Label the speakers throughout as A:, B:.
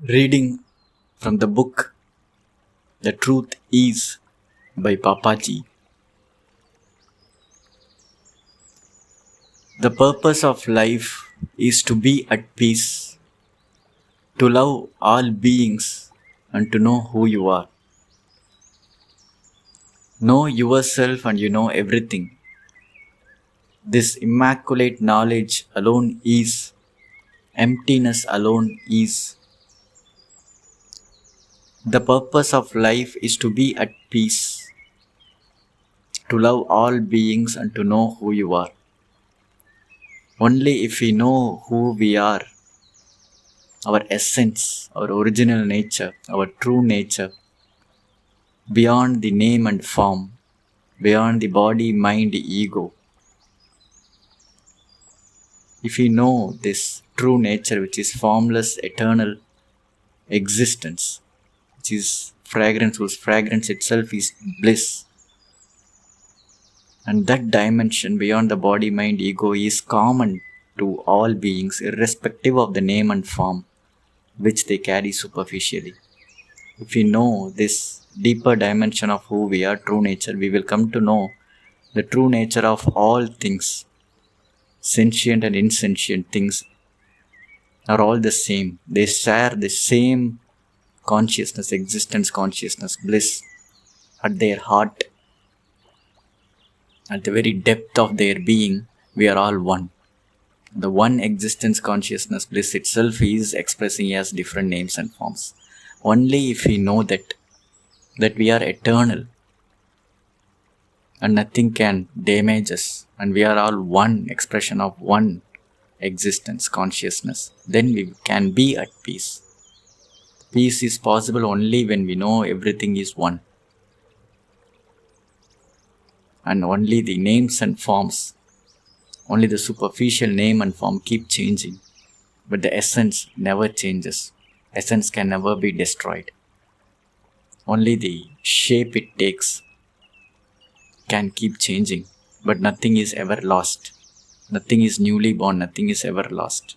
A: Reading from the book The Truth Is by Papaji. The purpose of life is to be at peace, to love all beings and to know who you are. Know yourself and you know everything. This immaculate knowledge alone is, emptiness alone is. The purpose of life is to be at peace, to love all beings and to know who you are. Only if we know who we are, our essence, our original nature, our true nature, beyond the name and form, beyond the body, mind, ego. If we know this true nature which is formless, eternal existence, which is fragrance, whose fragrance itself is bliss, and that dimension beyond the body, mind, ego is common to all beings irrespective of the name and form which they carry superficially. If we know this deeper dimension of who we are, true nature, we will come to know the true nature of all things. Sentient and insentient things are all the same. They share the same consciousness, existence, consciousness, bliss at their heart. At the very depth of their being, we are all one. The one existence, consciousness, bliss itself is expressing as different names and forms. Only if we know that we are eternal and nothing can damage us, and we are all one expression of one existence, consciousness, then we can be at peace. Peace is possible only when we know everything is one. And only the names and forms, only the superficial name and form keep changing. But the essence never changes. Essence can never be destroyed. Only the shape it takes can keep changing. But nothing is ever lost. Nothing is newly born. Nothing is ever lost.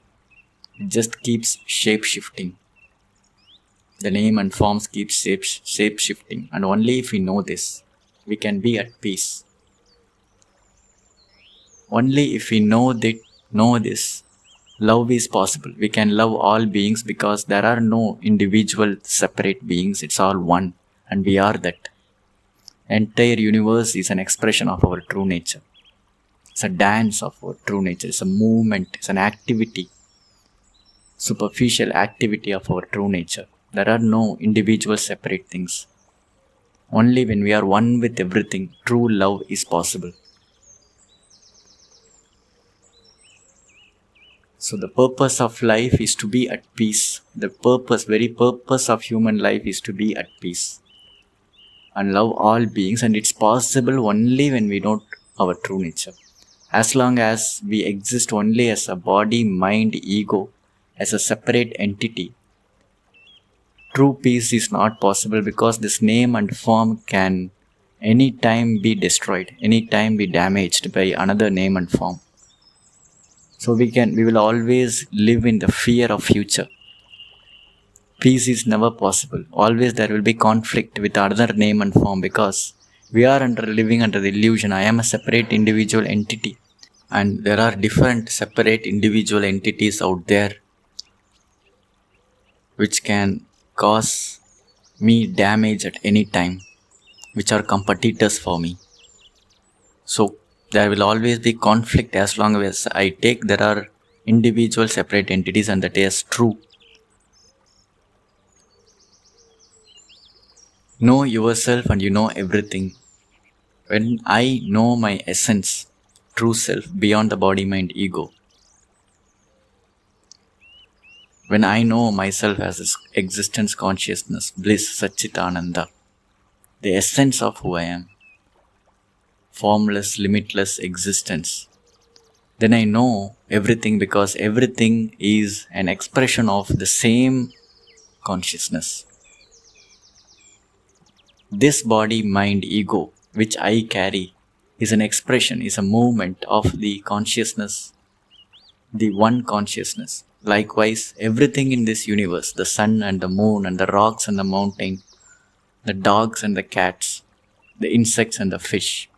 A: It just keeps shape shifting. The name and forms keep shape shifting. And only if we know this, we can be at peace. Only if we know this, love is possible. We can love all beings because there are no individual separate beings. It's all one, and we are that. Entire universe is an expression of our true nature. It's a dance of our true nature. It's a movement. It's an activity. Superficial activity of our true nature. There are no individual separate things. Only when we are one with everything, true love is possible. So the purpose of life is to be at peace. The very purpose of human life is to be at peace and love all beings, and it's possible only when we know our true nature. As long as we exist only as a body, mind, ego, as a separate entity, true peace is not possible because this name and form can anytime be destroyed, anytime be damaged by another name and form. So we will always live in the fear of future. Peace is never possible. Always there will be conflict with another name and form because we are living under the illusion. I am a separate individual entity. And there are different separate individual entities out there which can cause me damage at any time, which are competitors for me. So there will always be conflict as long as I take there are individual separate entities and that is true. Know yourself and you know everything. When I know my essence, true self, beyond the body, mind, ego, when I know myself as this existence, consciousness, bliss, Satchitananda, the essence of who I am, formless, limitless existence, then I know everything because everything is an expression of the same consciousness. This body, mind, ego, which I carry, is an expression, is a movement of the consciousness, the one consciousness. Likewise, everything in this universe, the sun and the moon and the rocks and the mountain, the dogs and the cats, the insects and the fish,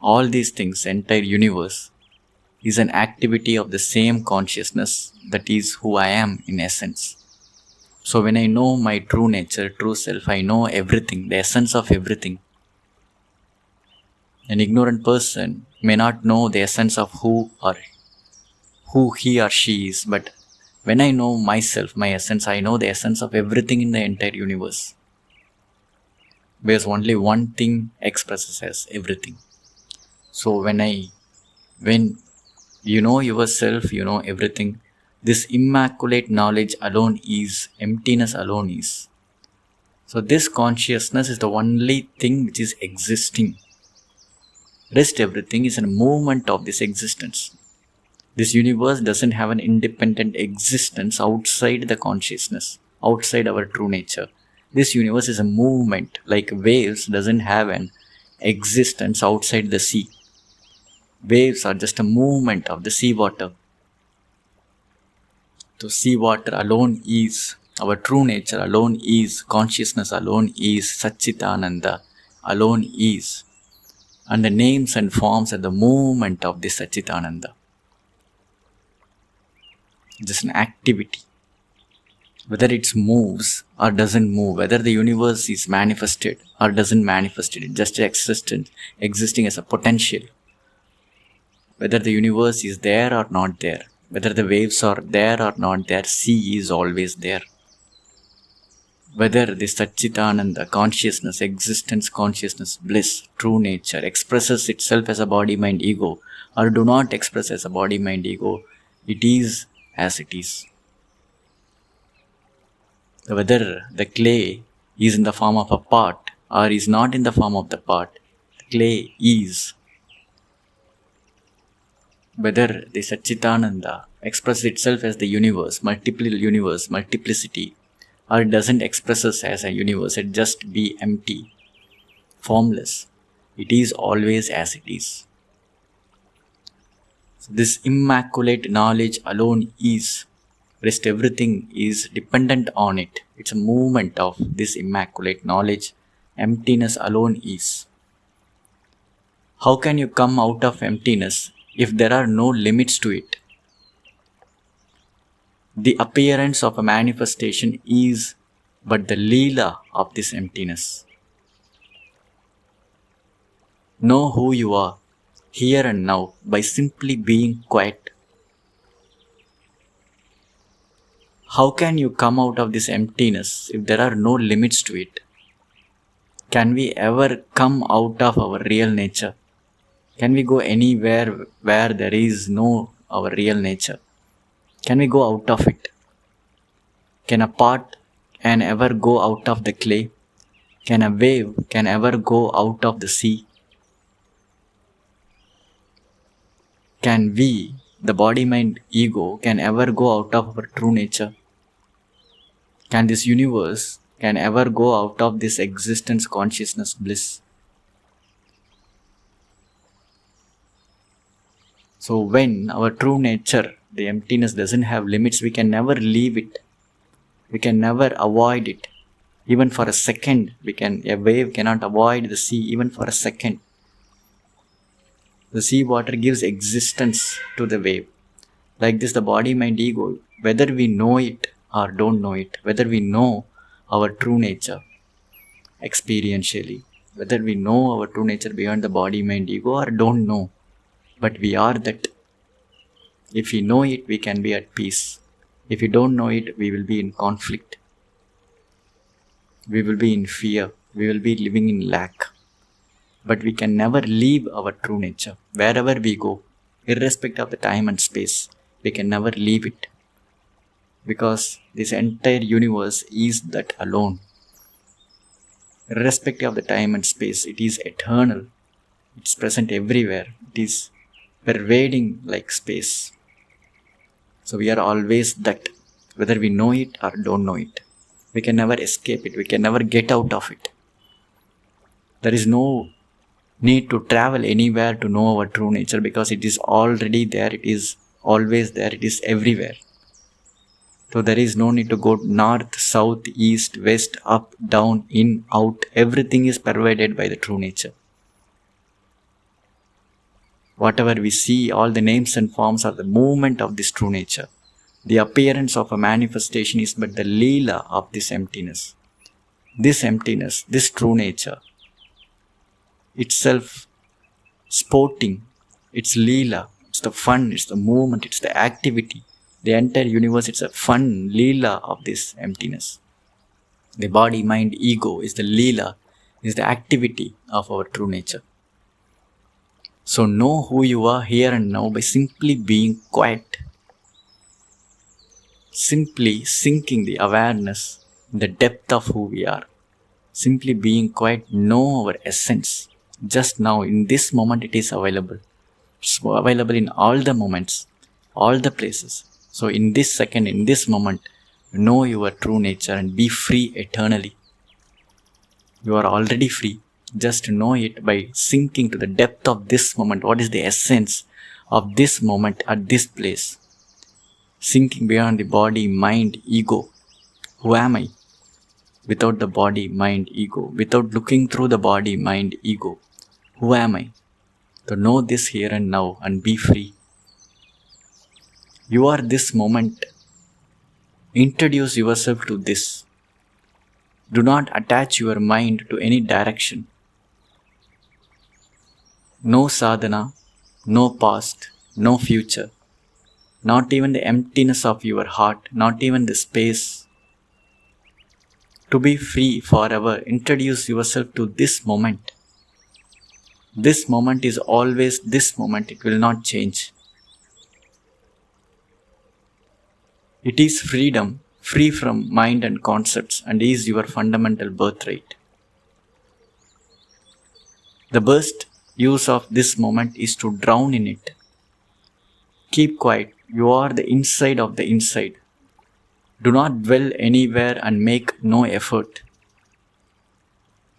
A: all these things, entire universe, is an activity of the same consciousness that is who I am in essence. So when I know my true nature, true self, I know everything, the essence of everything. An ignorant person may not know the essence of who he or she is, but when I know myself, my essence, I know the essence of everything in the entire universe. Because only one thing expresses as everything. So when you know yourself, you know everything, this immaculate knowledge alone is, emptiness alone is. So this consciousness is the only thing which is existing. Rest everything is a movement of this existence. This universe doesn't have an independent existence outside the consciousness, outside our true nature. This universe is a movement, like waves doesn't have an existence outside the sea. Waves are just a movement of the sea water. So sea water alone is, our true nature alone is, consciousness alone is, Satchitananda alone is. And the names and forms are the movement of this Satchitananda. Just an activity. Whether it moves or doesn't move, whether the universe is manifested or doesn't manifest it, just existing as a potential. Whether the universe is there or not there, whether the waves are there or not there, sea is always there. Whether this Satchitananda, consciousness, existence, consciousness, bliss, true nature expresses itself as a body, mind, ego or do not express as a body, mind, ego, it is as it is. Whether the clay is in the form of a pot or is not in the form of the pot, the clay is. Whether the Satchitananda expresses itself as the universe, multiplicity, or it doesn't express us as a universe, it just be empty, formless, it is always as it is. So this immaculate knowledge alone is. Rest everything is dependent on it. It's a movement of this immaculate knowledge. Emptiness alone is. How can you come out of emptiness if there are no limits to it? The appearance of a manifestation is but the Leela of this emptiness. Know who you are, here and now, by simply being quiet. How can you come out of this emptiness if there are no limits to it? Can we ever come out of our real nature? Can we go anywhere where there is no our real nature? Can we go out of it? Can a pot ever go out of the clay? Can a wave ever go out of the sea? Can we, the body, mind, ego, can ever go out of our true nature? Can this universe ever go out of this existence, consciousness, bliss? So when our true nature, the emptiness, doesn't have limits, we can never leave it. We can never avoid it. Even for a second, a wave cannot avoid the sea even for a second. The sea water gives existence to the wave. Like this, the body, mind, ego, whether we know it or don't know it, whether we know our true nature experientially, whether we know our true nature beyond the body, mind, ego or don't know, but we are that. If we know it, we can be at peace. If we don't know it, we will be in conflict. We will be in fear. We will be living in lack. But we can never leave our true nature. Wherever we go, irrespective of the time and space, we can never leave it. Because this entire universe is that alone. Irrespective of the time and space, it is eternal. It's present everywhere. It is pervading like space. So we are always that, whether we know it or don't know it. We can never escape it. We can never get out of it. There is no need to travel anywhere to know our true nature because it is already there. It is always there. It is everywhere. So there is no need to go north, south, east, west, up, down, in, out. Everything is pervaded by the true nature. Whatever we see, all the names and forms are the movement of this true nature. The appearance of a manifestation is but the leela of this emptiness. This emptiness, this true nature, itself sporting, it's leela, it's the fun, it's the movement, it's the activity. The entire universe, it's a fun leela of this emptiness. The body, mind, ego is the leela, is the activity of our true nature. So know who you are here and now by simply being quiet. Simply sinking the awareness in the depth of who we are. Simply being quiet, know our essence. Just now, in this moment, it is available. It's available in all the moments, all the places. So in this second, in this moment, know your true nature and be free eternally. You are already free. Just know it by sinking to the depth of this moment. What is the essence of this moment at this place? Sinking beyond the body, mind, ego. Who am I? Without the body, mind, ego. Without looking through the body, mind, ego. Who am I? To know this here and now and be free. You are this moment. Introduce yourself to this. Do not attach your mind to any direction. No sadhana, no past, no future. Not even the emptiness of your heart, not even the space. To be free forever, introduce yourself to this moment. This moment is always this moment, it will not change. It is freedom, free from mind and concepts, and is your fundamental birthright. The best use of this moment is to drown in it. Keep quiet. You are the inside of the inside. Do not dwell anywhere and make no effort.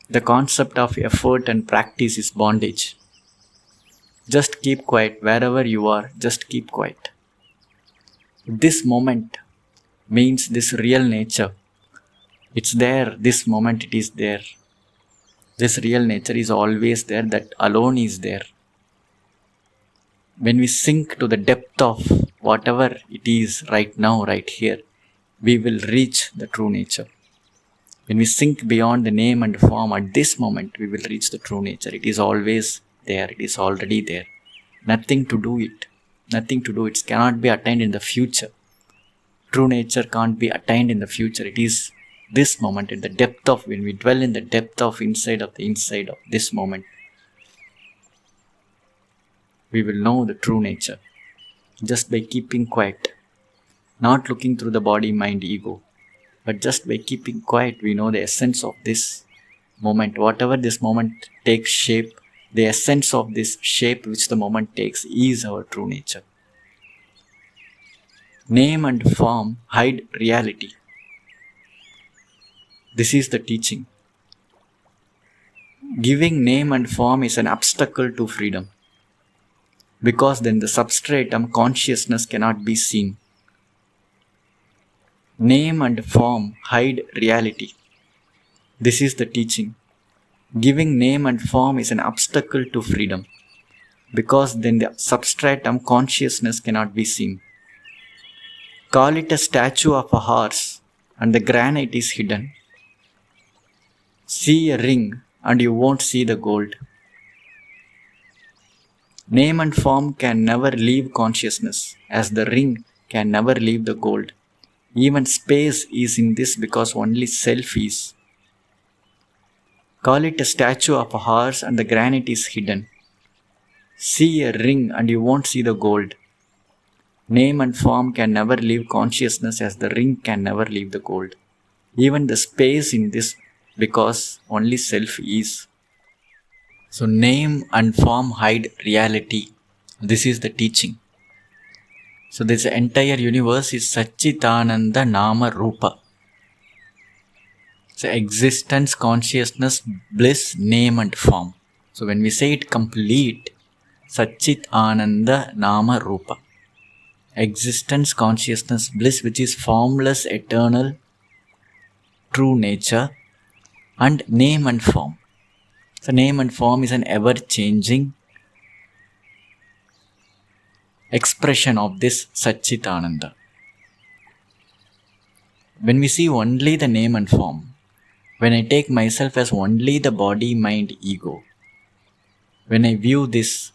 A: The concept of effort and practice is bondage. Just keep quiet wherever you are. Just keep quiet. This moment means this real nature. It's there. This moment it is there. This real nature is always there. That alone is there. When we sink to the depth of whatever it is right now, right here, we will reach the true nature. When we sink beyond the name and form at this moment, we will reach the true nature. It is always there. It is already there. Nothing to do it. Nothing to do. It cannot be attained in the future. True nature can't be attained in the future. It is this moment, in the depth of, when we dwell in the depth of inside of this moment, we will know the true nature. Just by keeping quiet. Not looking through the body, mind, ego. But just by keeping quiet, we know the essence of this moment. Whatever this moment takes shape, the essence of this shape which the moment takes is our true nature. Name and form hide reality. This is the teaching. Giving name and form is an obstacle to freedom. Because then the substratum consciousness cannot be seen. Name and form hide reality. This is the teaching. Giving name and form is an obstacle to freedom. Because then the substratum consciousness cannot be seen. Call it a statue of a horse and the granite is hidden. See a ring and you won't see the gold. Name and form can never leave consciousness, as the ring can never leave the gold. Even space is in this because only self is. Call it a statue of a horse and the granite is hidden. See a ring and you won't see the gold. Name and form can never leave consciousness as the ring can never leave the gold. Even the space in this because only self is. So name and form hide reality. This is the teaching. So this entire universe is Satchitananda Nama Rupa. So existence, consciousness, bliss, name and form. So when we say it complete, Satchitananda Nama Rupa. existence, consciousness, bliss, which is formless, eternal, true nature, and name and form. So name and form is an ever-changing expression of this Satchitananda. When we see only the name and form, when I take myself as only the body, mind, ego, when I view this,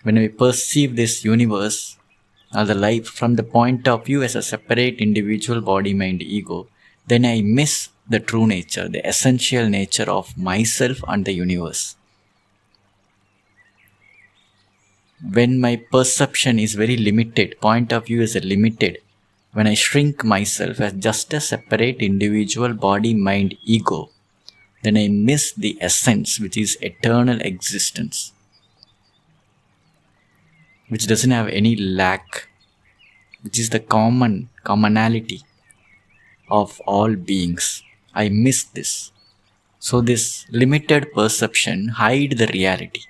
A: when I perceive this universe or the life from the point of view as a separate individual body, mind, ego, then I miss the true nature, the essential nature of myself and the universe. When my perception is very limited, point of view is limited, when I shrink myself as just a separate individual body, mind, ego, then I miss the essence, which is eternal existence, which doesn't have any lack, which is the commonality of all beings. I miss this. So this limited perception hides the reality.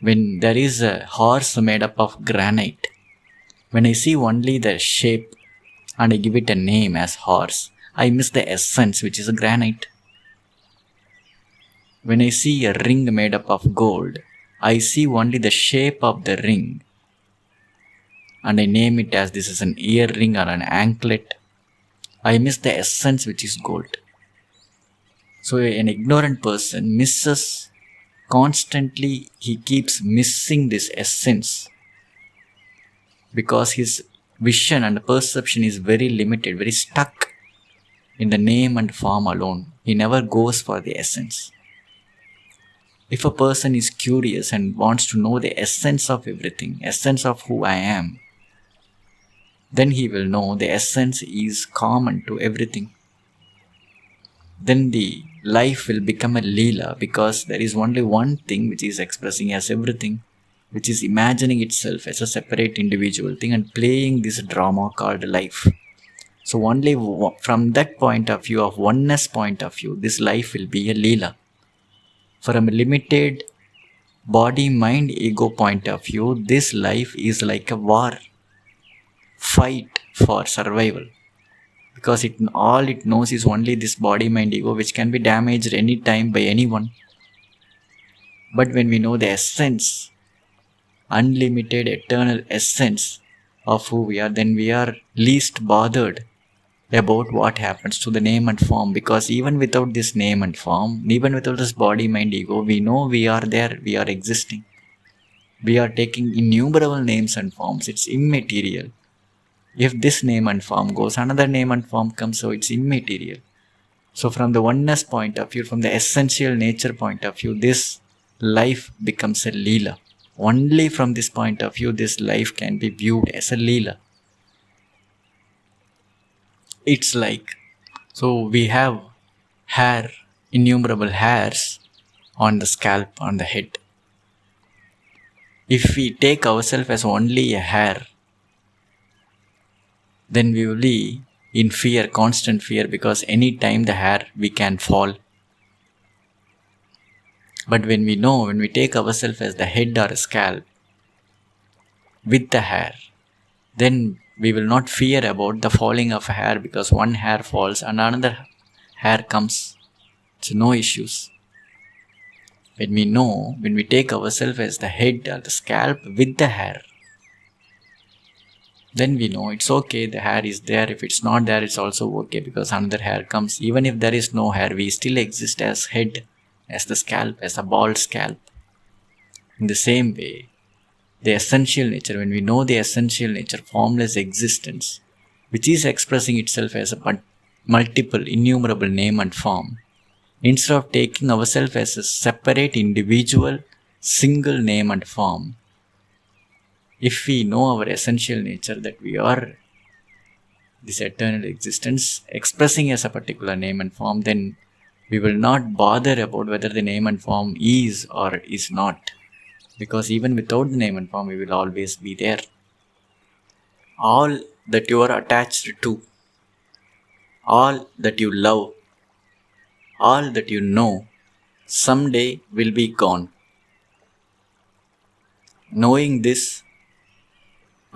A: When there is a horse made up of granite, when I see only the shape and I give it a name as horse, I miss the essence, which is a granite. When I see a ring made up of gold, I see only the shape of the ring and I name it as this is an earring or an anklet. I miss the essence, which is gold. So an ignorant person misses constantly, he keeps missing this essence because his vision and perception is very limited, very stuck in the name and form alone. He never goes for the essence. If a person is curious and wants to know the essence of everything, essence of who I am, then he will know the essence is common to everything. Then the life will become a leela, because there is only one thing which is expressing as everything, which is imagining itself as a separate individual thing and playing this drama called life. So only from that point of view, of oneness point of view, this life will be a leela. From a limited body, mind, ego point of view, this life is like a war, fight for survival. Because all it knows is only this body, mind, ego, which can be damaged any time by anyone. But when we know the essence, unlimited, eternal essence of who we are, then we are least bothered about what happens to the name and form. Because even without this name and form, even without this body, mind, ego, we know we are there, we are existing. We are taking innumerable names and forms. It's immaterial. If this name and form goes, another name and form comes, so it's immaterial. So from the oneness point of view, from the essential nature point of view, this life becomes a leela. Only from this point of view, this life can be viewed as a leela. It's like, so we have hair, innumerable hairs on the scalp, on the head. If we take ourselves as only a hair, then we will be in fear, constant fear, because any time the hair we can fall. But when we take ourselves as the head or a scalp with the hair, then we will not fear about the falling of a hair, because one hair falls and another hair comes. So no issues. When we take ourselves as the head or the scalp with the hair, then we know it's okay, the hair is there. If it's not there, it's also okay, because another hair comes. Even if there is no hair, we still exist as head, as the scalp, as a bald scalp. In the same way, the essential nature, when we know the essential nature, formless existence, which is expressing itself as a multiple, innumerable name and form, instead of taking ourselves as a separate individual, single name and form, if we know our essential nature, that we are this eternal existence expressing as a particular name and form, then we will not bother about whether the name and form is or is not. Because even without the name and form, we will always be there. All that you are attached to, all that you love, all that you know, someday will be gone. Knowing this,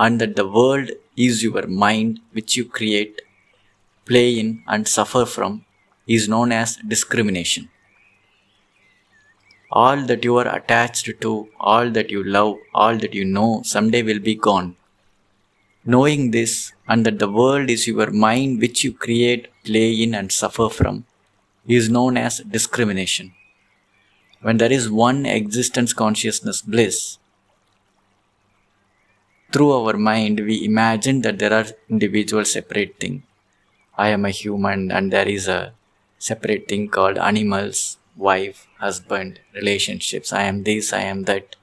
A: and that the world is your mind which you create, play in and suffer from is known as discrimination. All that you are attached to, all that you love, all that you know someday will be gone. Knowing this and that the world is your mind which you create, play in and suffer from is known as discrimination. When there is one existence consciousness bliss, through our mind we imagine that there are individual separate things. I am a human and there is a separate thing called animals, wife, husband, relationships. I am this, I am that.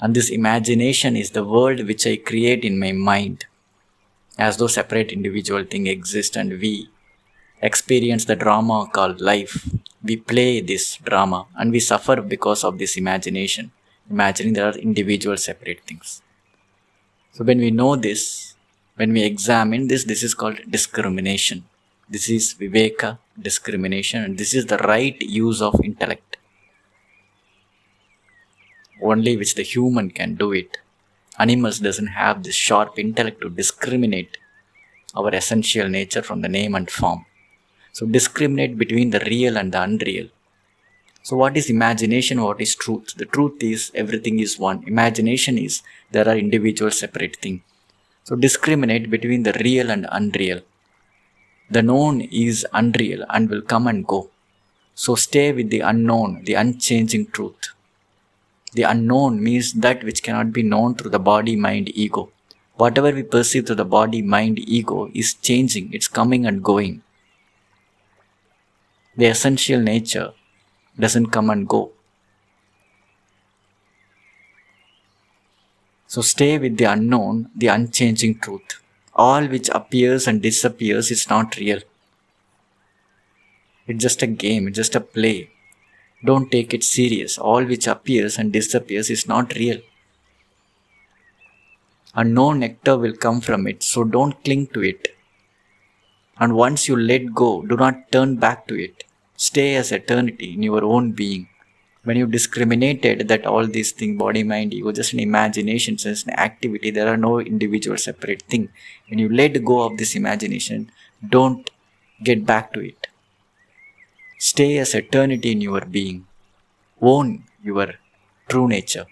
A: And this imagination is the world which I create in my mind, as though separate individual things exist, and we experience the drama called life. We play this drama and we suffer because of this imagination, imagining there are individual separate things. So when we know this, when we examine this, this is called discrimination. This is viveka, discrimination, and this is the right use of intellect, only which the human can do it. Animals doesn't have this sharp intellect to discriminate our essential nature from the name and form. So discriminate between the real and the unreal. So what is imagination? What is truth? The truth is everything is one. Imagination is there are individual separate things. So discriminate between the real and unreal. The known is unreal and will come and go. So stay with the unknown, the unchanging truth. The unknown means that which cannot be known through the body, mind, ego. Whatever we perceive through the body, mind, ego is changing. It's coming and going. The essential nature doesn't come and go. So stay with the unknown, the unchanging truth. All which appears and disappears is not real. It's just a game, it's just a play. Don't take it serious. All which appears and disappears is not real. And no nectar will come from it, so don't cling to it. And once you let go, do not turn back to it. Stay as eternity in your own being. When you discriminated that all these things, body, mind, ego, just an imagination, just an activity, there are no individual separate thing. When you let go of this imagination, don't get back to it. Stay as eternity in your being. Own your true nature.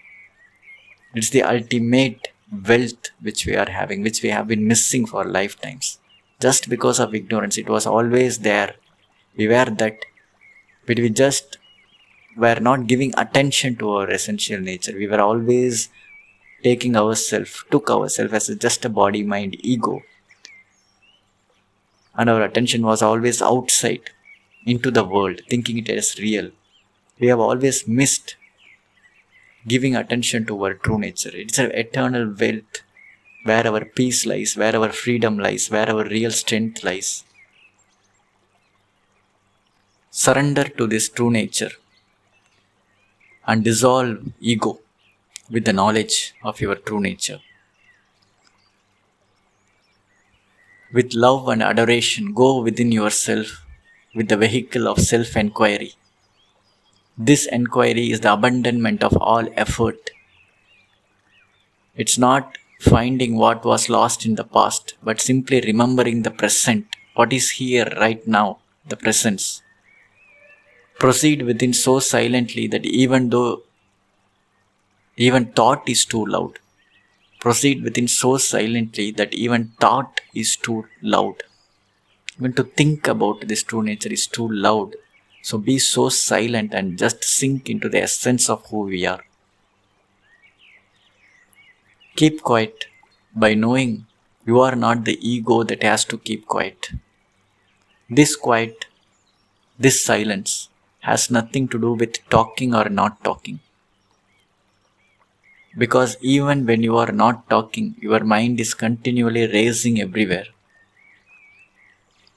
A: It's the ultimate wealth which we are having, which we have been missing for lifetimes. Just because of ignorance, it was always there. We were that, but we just were not giving attention to our essential nature. We were always took ourselves as just a body, mind, ego. And our attention was always outside, into the world, thinking it as real. We have always missed giving attention to our true nature. It's an eternal wealth, where our peace lies, where our freedom lies, where our real strength lies. Surrender to this true nature and dissolve ego with the knowledge of your true nature. With love and adoration, go within yourself with the vehicle of self-enquiry. This enquiry is the abandonment of all effort. It's not finding what was lost in the past, but simply remembering the present, what is here right now, the presence. Proceed within so silently that even thought is too loud. Proceed within so silently that even thought is too loud. Even to think about this true nature is too loud. So be so silent and just sink into the essence of who we are. Keep quiet by knowing you are not the ego that has to keep quiet. This quiet, this silence has nothing to do with talking or not talking. Because even when you are not talking, your mind is continually racing everywhere.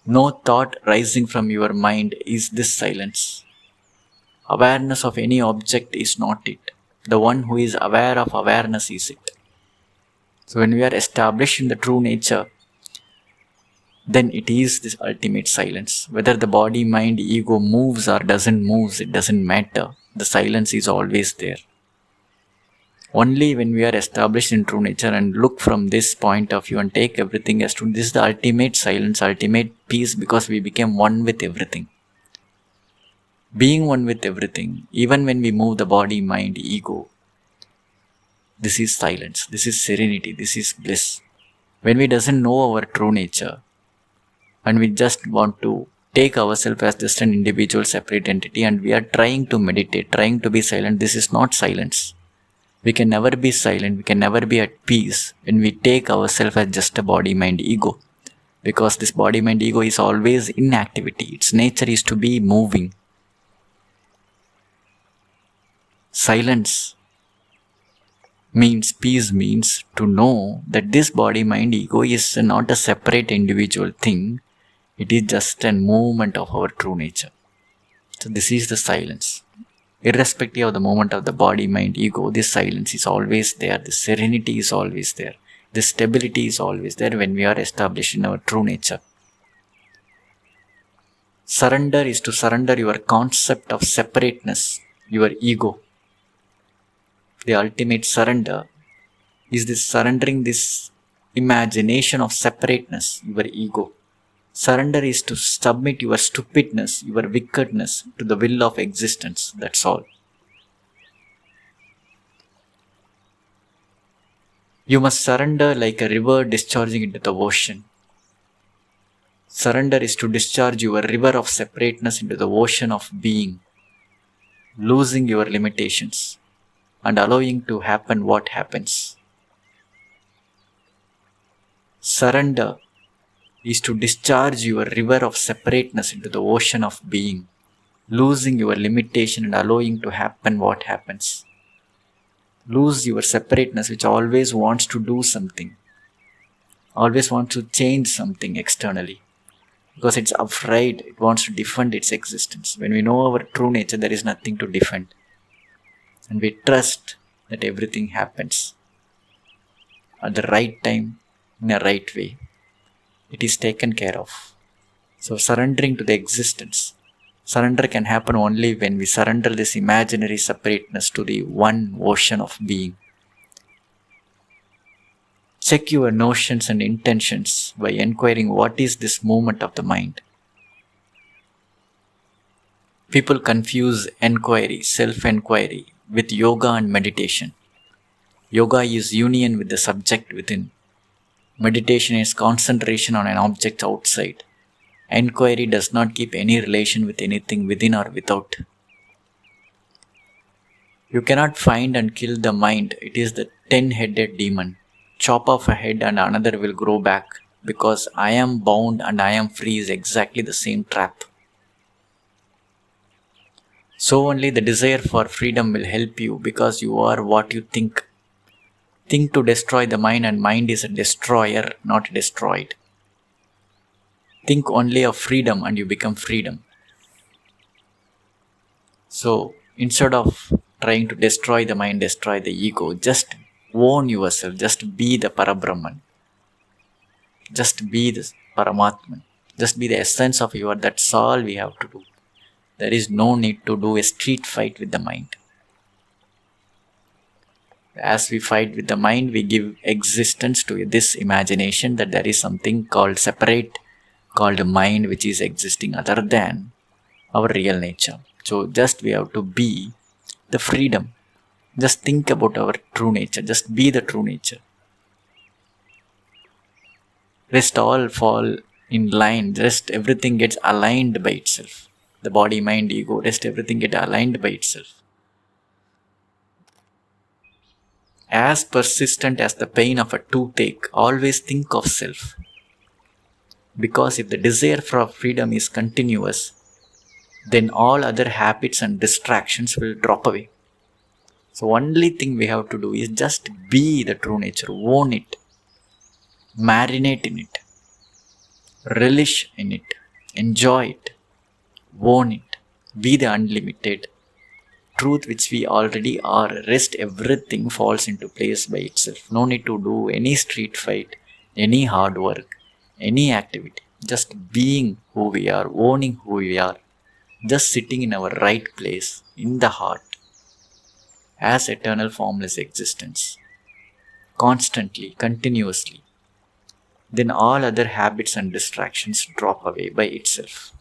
A: No thought rising from your mind is this silence. Awareness of any object is not it. The one who is aware of awareness is it. So when we are established in the true nature, then it is this ultimate silence. Whether the body, mind, ego moves or doesn't move, it doesn't matter. The silence is always there. Only when we are established in true nature and look from this point of view and take everything as true, this is the ultimate silence, ultimate peace, because we became one with everything. Being one with everything, even when we move the body, mind, ego, this is silence, this is serenity, this is bliss. When we doesn't know our true nature and we just want to take ourselves as just an individual separate entity and we are trying to meditate, trying to be silent, this is not silence. We can never be silent, we can never be at peace when we take ourselves as just a body, mind, ego. Because this body, mind, ego is always in activity. Its nature is to be moving. Silence means, peace means to know that this body, mind, ego is not a separate individual thing. It is just a movement of our true nature. So this is the silence. Irrespective of the movement of the body, mind, ego, this silence is always there. This serenity is always there. This stability is always there when we are established in our true nature. Surrender is to surrender your concept of separateness, your ego. The ultimate surrender is this surrendering this imagination of separateness, your ego. Surrender is to submit your stupidness, your wickedness to the will of existence. That's all. You must surrender like a river discharging into the ocean. Surrender is to discharge your river of separateness into the ocean of being, losing your limitations and allowing to happen what happens. Surrender is to discharge your river of separateness into the ocean of being, losing your limitation and allowing to happen what happens. Lose your separateness, which always wants to do something, always wants to change something externally, because it's afraid, it wants to defend its existence. When we know our true nature, there is nothing to defend. And we trust that everything happens at the right time, in a right way. It is taken care of. So surrendering to the existence. Surrender can happen only when we surrender this imaginary separateness to the one ocean of being. Check your notions and intentions by inquiring what is this movement of the mind. People confuse enquiry, self-enquiry, with yoga and meditation. Yoga is union with the subject within. Meditation is concentration on an object outside. Enquiry does not keep any relation with anything within or without. You cannot find and kill the mind. It is the 10-headed demon. Chop off a head and another will grow back, because I am bound and I am free is exactly the same trap. So only the desire for freedom will help you, because you are what you think. Think to destroy the mind, and mind is a destroyer, not destroyed. Think only of freedom and you become freedom. So instead of trying to destroy the mind, destroy the ego, just own yourself, just be the Parabrahman. Just be the Paramatman. Just be the essence of you. That's all we have to do. There is no need to do a street fight with the mind. As we fight with the mind, we give existence to this imagination that there is something called separate, called mind, which is existing other than our real nature. So just we have to be the freedom. Just think about our true nature. Just be the true nature. Rest all fall in line. Just everything gets aligned by itself. The body, mind, ego, rest everything get aligned by itself. As persistent as the pain of a toothache, always think of self. Because if the desire for freedom is continuous, then all other habits and distractions will drop away. So only thing we have to do is just be the true nature, own it, marinate in it, relish in it, enjoy it, own it, be the unlimited truth which we already are. Rest everything falls into place by itself. No need to do any street fight, any hard work, any activity. Just being who we are, owning who we are, just sitting in our right place, in the heart. as eternal formless existence, constantly, continuously, then all other habits and distractions drop away by itself.